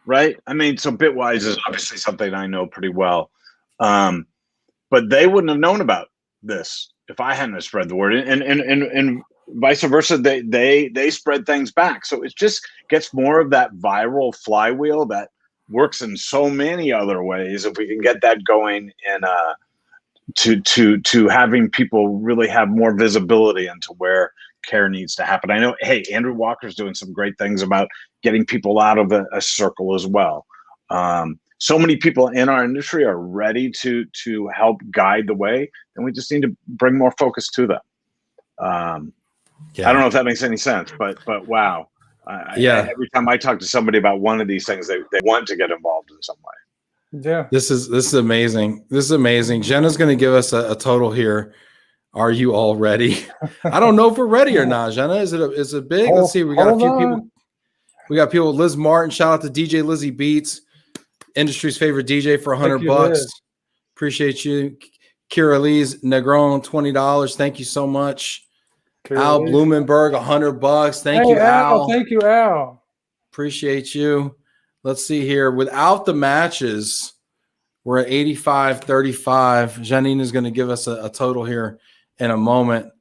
right? I mean, so Bitwise is obviously something I know pretty well, but they wouldn't have known about this if I hadn't spread the word, and vice versa. They spread things back, so it just gets more of that viral flywheel that works in so many other ways. If we can get that going in to having people really have more visibility into where care needs to happen. I know, hey, Andrew Walker's doing some great things about getting people out of a circle as well. So many people in our industry are ready to help guide the way, and we just need to bring more focus to them. I don't know if that makes any sense, but wow. Every time I talk to somebody about one of these things, they want to get involved in some way. Yeah, this is amazing. This is amazing. Jenna's going to give us a total here. Are you all ready? I don't know if we're ready or not. Jenna, is it big? Let's see. We got a few people. We got people. Liz Martin. Shout out to DJ Lizzie Beats, industry's favorite DJ, for $100. Liz. Appreciate you. Kira Lee's Negron, $20. Thank you so much. Al Blumenberg, $100. Thank you, Al. Thank you, Al. Appreciate you. Let's see here. Without the matches, we're at 85-35. Janine is going to give us a total here in a moment.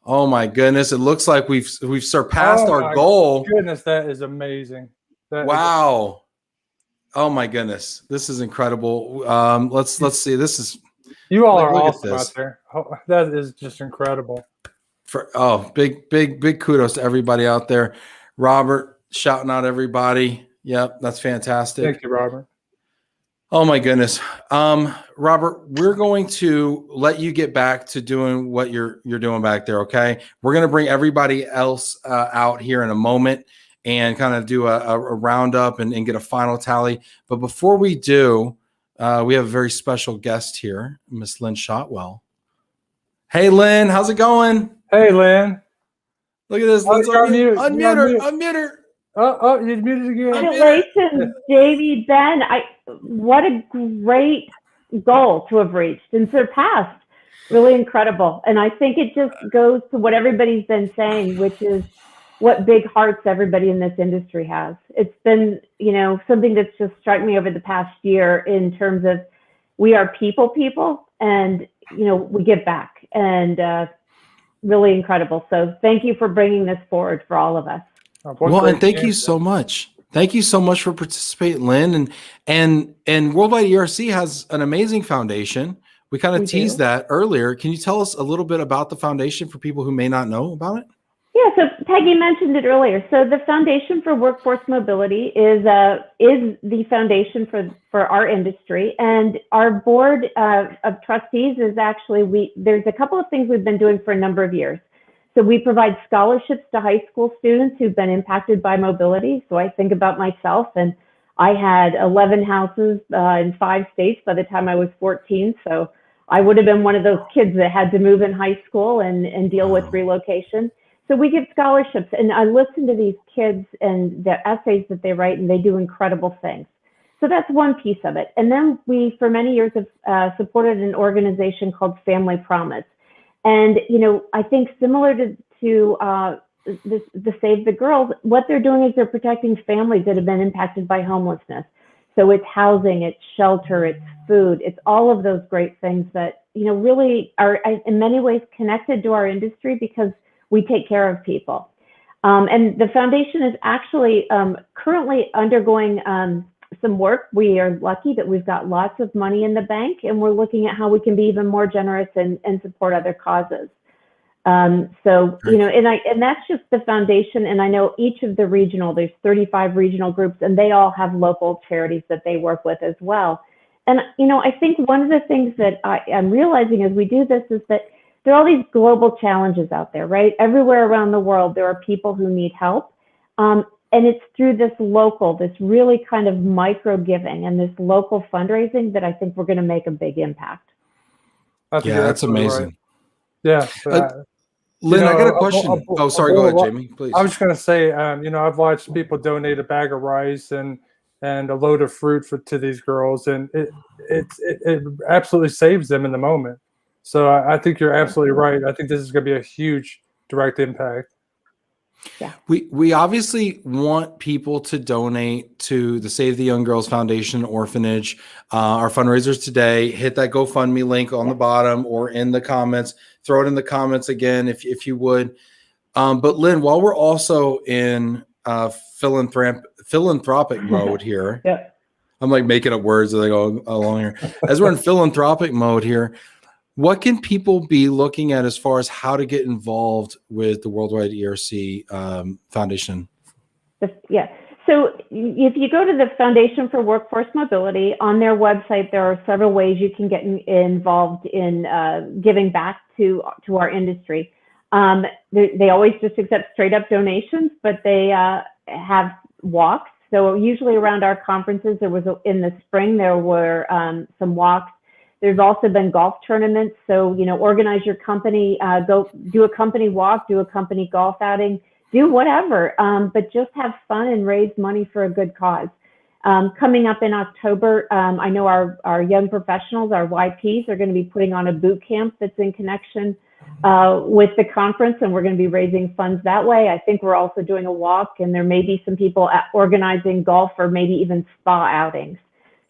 Oh my goodness! It looks like we've surpassed our goal. Goodness, that is amazing. Wow. Oh my goodness, this is incredible. Let's see. This is, you all are awesome out there. Oh, that is just incredible. Big kudos to everybody out there. Robert shouting out everybody. Yep, that's fantastic. Thank you, Robert. Oh my goodness. Robert, we're going to let you get back to doing what you're doing back there, okay? We're going to bring everybody else out here in a moment and kind of do a roundup and get a final tally. But before we do, we have a very special guest here, Miss Lynn Shotwell. Hey, Lynn, how's it going? Hey, Lynn. Look at this. Let's unmute her. Oh, you muted again. Congratulations, Jamie, Ben. What a great goal to have reached and surpassed. Really incredible. And I think it just goes to what everybody's been saying, which is what big hearts everybody in this industry has. It's been, something that's just struck me over the past year in terms of we are people, and, we give back, and really incredible. So thank you for bringing this forward for all of us. Well, and thank you so much. Thank you so much for participating, Lynn. And Worldwide ERC has an amazing foundation. We kind of teased that earlier. Can you tell us a little bit about the foundation for people who may not know about it? Yeah, so Peggy mentioned it earlier. So the Foundation for Workforce Mobility is the foundation for our industry, and our board of trustees is actually there's a couple of things we've been doing for a number of years. So we provide scholarships to high school students who've been impacted by mobility. So I think about myself, and I had 11 houses in 5 states by the time I was 14. So I would have been one of those kids that had to move in high school and deal with relocation. So we give scholarships, and I listen to these kids and the essays that they write, and they do incredible things. So that's one piece of it. And then we, for many years, have supported an organization called Family Promise. And, you know, I think similar to the Save the Girls, what they're doing is they're protecting families that have been impacted by homelessness. So it's housing, it's shelter, it's food, it's all of those great things that, you know, really are in many ways connected to our industry because we take care of people. And the foundation is actually currently undergoing some work. We are lucky that we've got lots of money in the bank, and we're looking at how we can be even more generous and support other causes. So, you know, and that's just the foundation. And I know each of the there's 35 regional groups, and they all have local charities that they work with as well. And, you know, I think one of the things that I'm realizing as we do this is that there are all these global challenges out there, right? Everywhere around the world, there are people who need help. And it's through this really kind of micro giving and this local fundraising that I think we're going to make a big impact. Yeah, that's amazing. Right. Yeah. Lynn, I got a question. Sorry, go ahead, Jamie, please. I was just going to say, you know, I've watched people donate a bag of rice and a load of fruit to these girls, and it absolutely saves them in the moment. So I think you're absolutely right. I think this is going to be a huge direct impact. Yeah. We obviously want people to donate to the Save the Young Girls Foundation Orphanage. Our fundraisers today, hit that GoFundMe link on the bottom or in the comments. Throw it in the comments again if you would. But Lynn, while we're also in philanthropic mode here, yeah. I'm like making up words as I go along here. As we're in philanthropic mode here, what can people be looking at as far as how to get involved with the Worldwide ERC Foundation? Yeah. So if you go to the Foundation for Workforce Mobility, on their website, there are several ways you can get involved in giving back to our industry. They always just accept straight up donations, but they have walks. So usually around our conferences, in the spring, there were some walks. There's also been golf tournaments. So, you know, organize your company, go do a company walk, do a company golf outing, do whatever, but just have fun and raise money for a good cause. Coming up in October, I know our young professionals, our YPs, are going to be putting on a boot camp that's in connection with the conference, and we're going to be raising funds that way. I think we're also doing a walk, and there may be some people organizing golf or maybe even spa outings.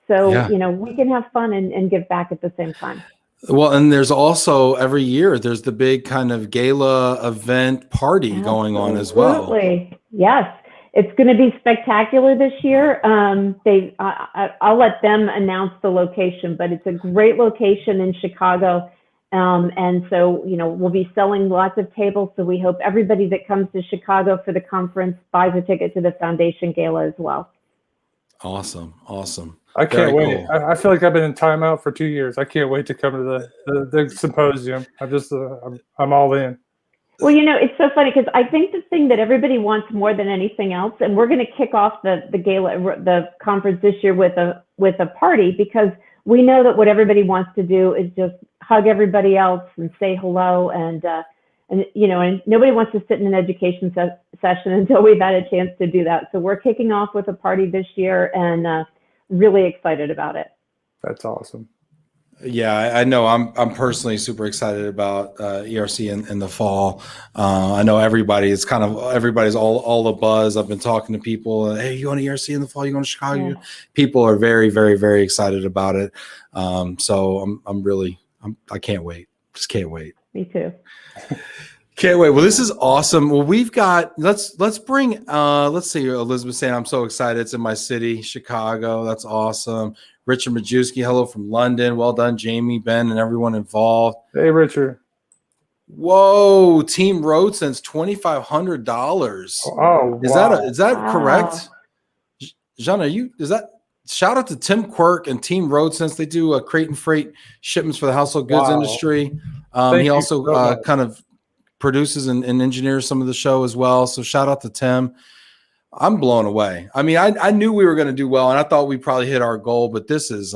So, yeah, you know, we can have fun and give back at the same time. Well, and there's also every year there's the big kind of gala event party going on as well. Absolutely. Yes. It's going to be spectacular this year. I'll let them announce the location, but it's a great location in Chicago. And so, you know, we'll be selling lots of tables. So we hope everybody that comes to Chicago for the conference buys a ticket to the Foundation Gala as well. Awesome. Awesome. I can't wait. Cool. I feel like I've been in timeout for 2 years. I can't wait to come to the symposium. I'm all in. Well, you know, it's so funny because I think the thing that everybody wants more than anything else, and we're going to kick off the gala, the conference this year with a party, because we know that what everybody wants to do is just hug everybody else and say hello, and you know, and nobody wants to sit in an education session until we've had a chance to do that. So we're kicking off with a party this year, and really excited about it. That's awesome. Yeah, I know. I'm personally super excited about ERC in the fall. I know everybody's all the buzz. I've been talking to people. Hey, you want to ERC in the fall? You going to Chicago? Yeah. People are very, very, very excited about it. So I can't wait. Just can't wait. Me too. Can't wait. Well, this is awesome. Well, we've got, let's bring, let's see, Elizabeth saying, I'm so excited. It's in my city, Chicago. That's awesome. Richard Majewski, hello from London. Well done, Jamie, Ben, and everyone involved. Hey, Richard. Whoa, Team Road Sense, $2,500. Oh, is wow. that correct? Jana, shout out to Tim Quirk and Team Road Sense. They do crate and freight shipments for the household goods industry. He also kind of produces and engineers some of the show as well. So shout out to Tim. I'm blown away. I mean, I knew we were going to do well, and I thought we probably hit our goal, but this is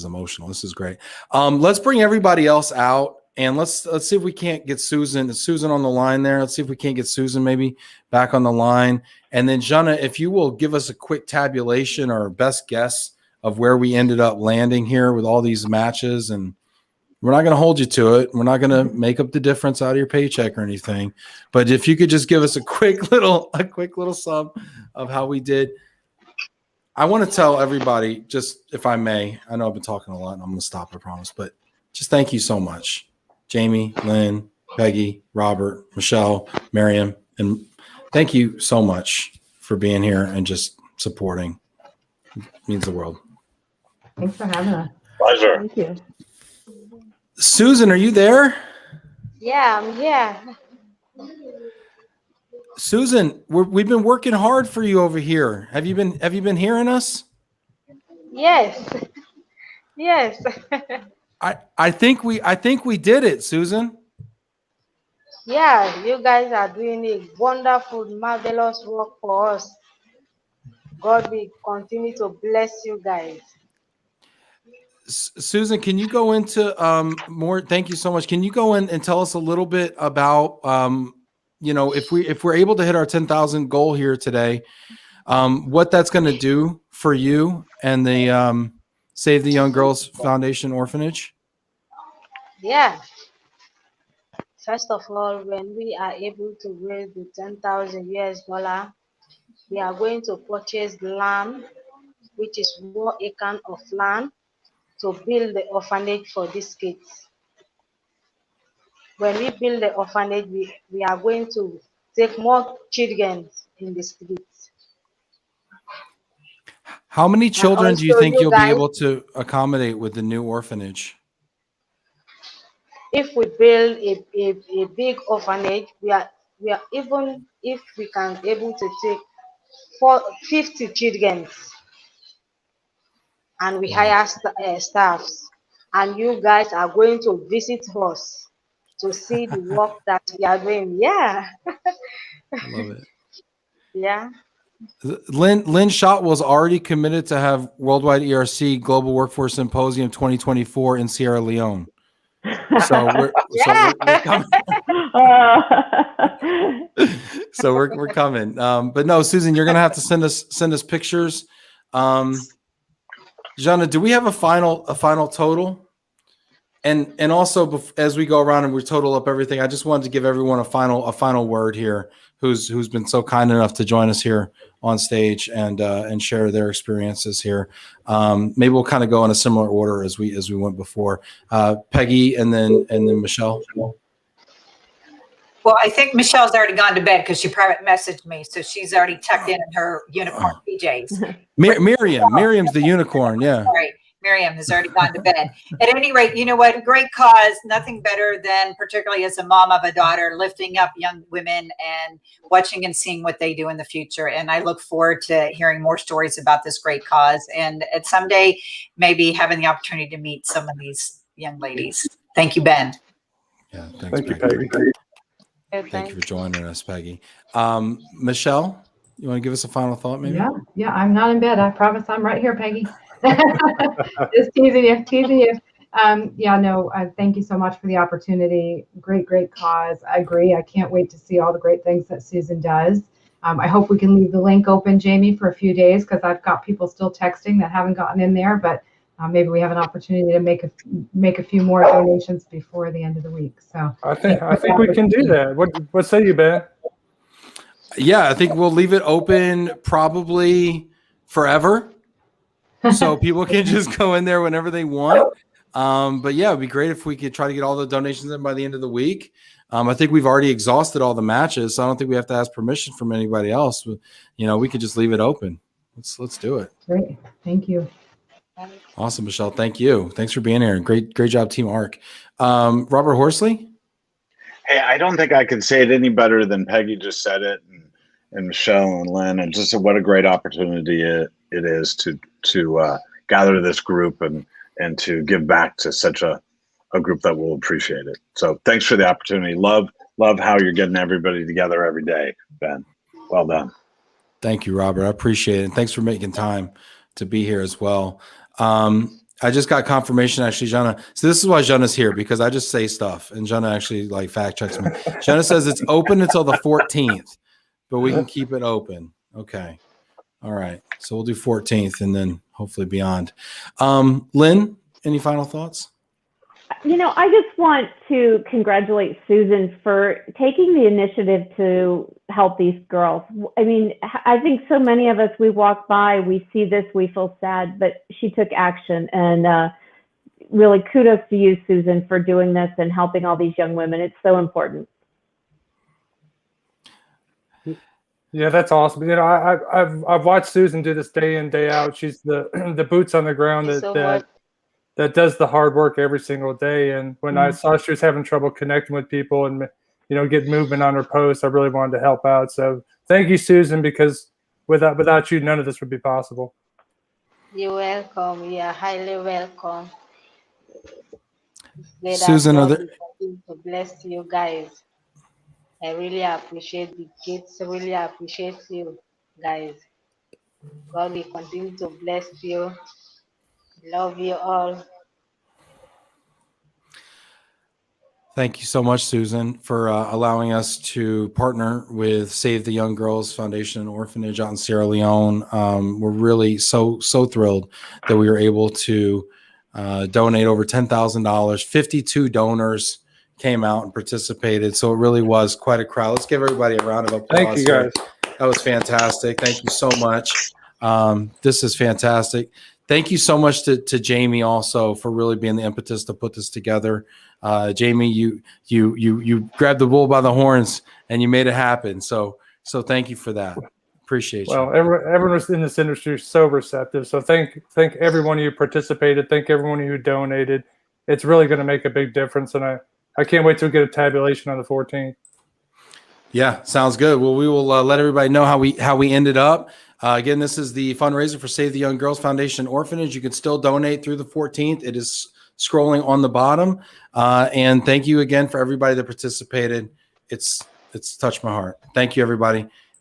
emotional. This is great. Let's bring everybody else out, and let's see if we can't get Susan. Is Susan on the line there? Let's see if we can't get Susan maybe back on the line. And then Jana, if you will give us a quick tabulation or best guess of where we ended up landing here with all these matches. And we're not going to hold you to it. We're not going to make up the difference out of your paycheck or anything. But if you could just give us a quick little sum of how we did. I want to tell everybody, just if I may, I know I've been talking a lot and I'm going to stop, I promise, but just thank you so much. Jamie, Lynn, Peggy, Robert, Michelle, Miriam, and thank you so much for being here and just supporting. It means the world. Thanks for having us. Pleasure. Thank you. Susan, are you there? Yeah, I'm here. Susan, we've been working hard for you over here. Have you been hearing us? Yes. Yes. I think we did it, Susan. Yeah, you guys are doing a wonderful, marvelous work for us. God will continue to bless you guys. Susan, can you go into more? Thank you so much. Can you go in and tell us a little bit about if we're able to hit our 10,000 goal here today, what that's going to do for you and the Save the Young Girls Foundation Orphanage? Yeah. First of all, when we are able to raise the 10,000 US dollar, we are going to purchase land, which is 1 acre of land, to build the orphanage for these kids. When we build the orphanage, we are going to take more children in the streets. How many children do you also think you you'll be guys- able to accommodate with the new orphanage? If we build a big orphanage, we are even if we can able to take 50 children, and we hire staffs, and you guys are going to visit us to see the work that we are doing. Yeah. Love it. Yeah. Lynn Shotwell's already committed to have Worldwide ERC Global Workforce Symposium 2024 in Sierra Leone. So we're coming. So we're coming. But no, Susan, you're gonna have to send us pictures. Jana, do we have a final total? And also, as we go around and we total up everything, I just wanted to give everyone a final word here, who's been so kind enough to join us here on stage and share their experiences here. Maybe we'll kind of go in a similar order as we went before. Peggy and then Michelle. Well, I think Michelle's already gone to bed because she private messaged me, so she's already tucked in her unicorn PJs. Miriam's the unicorn. Yeah. Right. Miriam has already gone to bed. At any rate, you know what? Great cause. Nothing better than, particularly as a mom of a daughter, lifting up young women and watching and seeing what they do in the future. And I look forward to hearing more stories about this great cause. And at someday, maybe having the opportunity to meet some of these young ladies. Thank you, Ben. Yeah. Thank you, Peggy. Thank you for joining us, Peggy. Michelle, you want to give us a final thought, maybe? Yeah, I'm not in bed. I promise I'm right here, Peggy. Just teasing you. Thank you so much for the opportunity. Great cause. I agree. I can't wait to see all the great things that Susan does. I hope we can leave the link open, Jamie, for a few days, because I've got people still texting that haven't gotten in there, but maybe we have an opportunity to make a few more donations before the end of the week. So I think we can do that. What say you, Ben? Yeah, I think we'll leave it open probably forever. So people can just go in there whenever they want. But yeah, it'd be great if we could try to get all the donations in by the end of the week. I think we've already exhausted all the matches, so I don't think we have to ask permission from anybody else. We could just leave it open. Let's do it. Great. Thank you. Awesome, Michelle. Thank you. Thanks for being here. Great job, Team ARC. Robert Horsley? Hey, I don't think I can say it any better than Peggy just said it, and Michelle and Lynn, and just what a great opportunity it is to gather this group and to give back to such a group that will appreciate it. So thanks for the opportunity. Love love how you're getting everybody together every day, Ben. Well done. Thank you, Robert. I appreciate it. And thanks for making time to be here as well. I just got confirmation, actually, Jana. So this is why Jana's here, because I just say stuff and Jana actually like fact checks me. Jana says it's open until the 14th, but we can keep it open. Okay. All right. So we'll do 14th and then hopefully beyond. Lynn, any final thoughts? You know, I just want to congratulate Susan for taking the initiative to help these girls. I mean, I think so many of us, we walk by, we see this, we feel sad, but she took action. And really kudos to you, Susan, for doing this and helping all these young women. It's so important. Yeah, that's awesome. You know, I've watched Susan do this day in, day out. She's the boots on the ground that does the hard work every single day. And when I saw she was having trouble connecting with people and, you know, get movement on her posts, I really wanted to help out. So thank you, Susan, because without you, none of this would be possible. You're welcome. You're highly welcome. May Susan, God are there... continue to bless you guys. I really appreciate the kids. Really appreciate you guys. God will continue to bless you. Love you all. Thank you so much, Susan, for allowing us to partner with Save the Young Girls Foundation and Orphanage out in Sierra Leone. We're really so thrilled that we were able to donate over $10,000. 52 donors came out and participated, so it really was quite a crowd. Let's give everybody a round of applause. Thank you, guys. That was fantastic. Thank you so much. This is fantastic. Thank you so much to Jamie also for really being the impetus to put this together. Jamie, you grabbed the bull by the horns and you made it happen. So thank you for that. Appreciate you. Well, everyone in this industry is so receptive. So thank everyone who participated. Thank everyone who donated. It's really going to make a big difference. And I can't wait to get a tabulation on the 14th. Yeah, sounds good. Well, we will let everybody know how we ended up. Again, this is the fundraiser for Save the Young Girls Foundation Orphanage. You can still donate through the 14th. It is scrolling on the bottom. And thank you again for everybody that participated. It's touched my heart. Thank you, everybody.